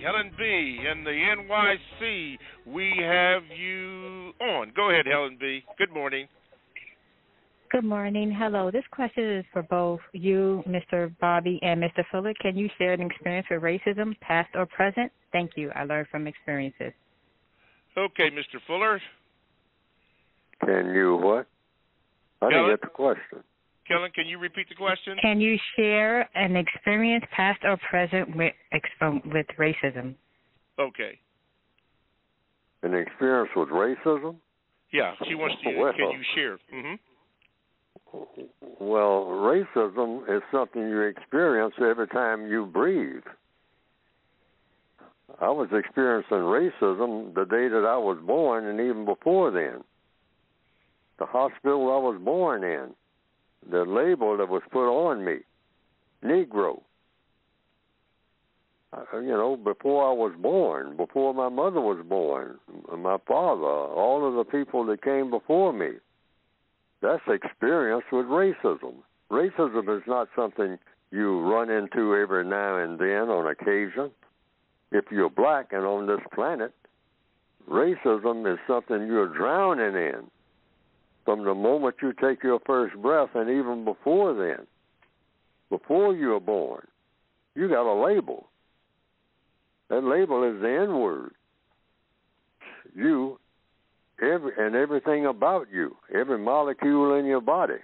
Helen B in the NYC. We have you on. Go ahead, Helen B. Good morning. Good morning. Hello. This question is for both you, Mr. Bobby, and Mr. Fuller. Can you share an experience with racism, past or present? Thank you. I learned from experiences. Okay, Mr. Fuller. Can you what? I didn't get the question. Kellen, can you repeat the question? Can you share an experience, past or present, with racism? Okay. An experience with racism? Yeah, she wants to. Can you share? Well, racism is something you experience every time you breathe. I was experiencing racism the day that I was born and even before then. The hospital I was born in, the label that was put on me, Negro. Before I was born, before my mother was born, my father, all of the people that came before me. That's experience with racism. Racism is not something you run into every now and then on occasion. If you're black and on this planet, racism is something you're drowning in from the moment you take your first breath, and even before then. Before you're born, you got a label. That label is the N-word. You, everything about you, every molecule in your body,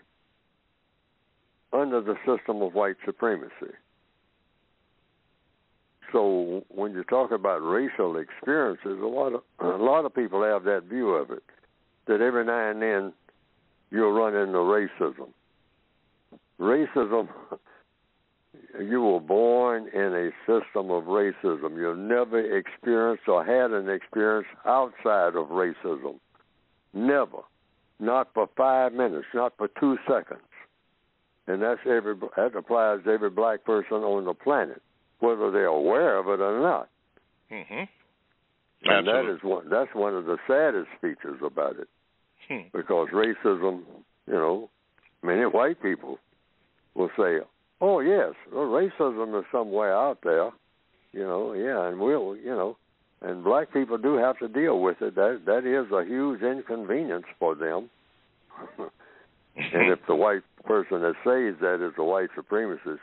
under the system of white supremacy. So when you talk about racial experiences, a lot of people have that view of it, that every now and then you'll run into racism. Racism, you were born in a system of racism. You've never experienced or had an experience outside of racism. Never. Not for 5 minutes, not for 2 seconds. And that applies to every black person on the planet, whether they're aware of it or not. Mm-hmm. And that's one of the saddest features about it. Because racism, many white people will say, oh, yes, well, racism is somewhere out there, and and black people do have to deal with it. That is a huge inconvenience for them. And if the white person that says that is a white supremacist,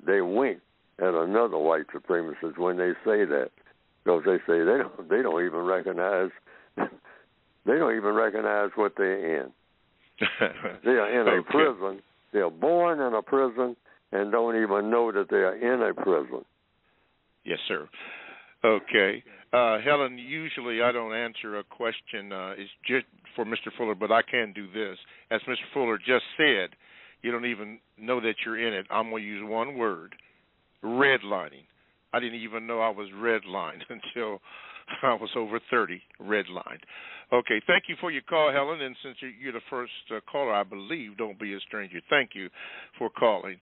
they wink at another white supremacist when they say that, because they say they don't even recognize what they're in. They are in a prison. They're born in a prison and don't even know that they are in a prison. Yes, sir. Okay. Helen, usually I don't answer a question. It's just for Mr. Fuller, but I can do this. As Mr. Fuller just said, you don't even know that you're in it. I'm going to use one word, redlining. I didn't even know I was redlined until I was over 30, redlined. Okay, thank you for your call, Helen, and since you're the first caller, I believe, don't be a stranger. Thank you for calling.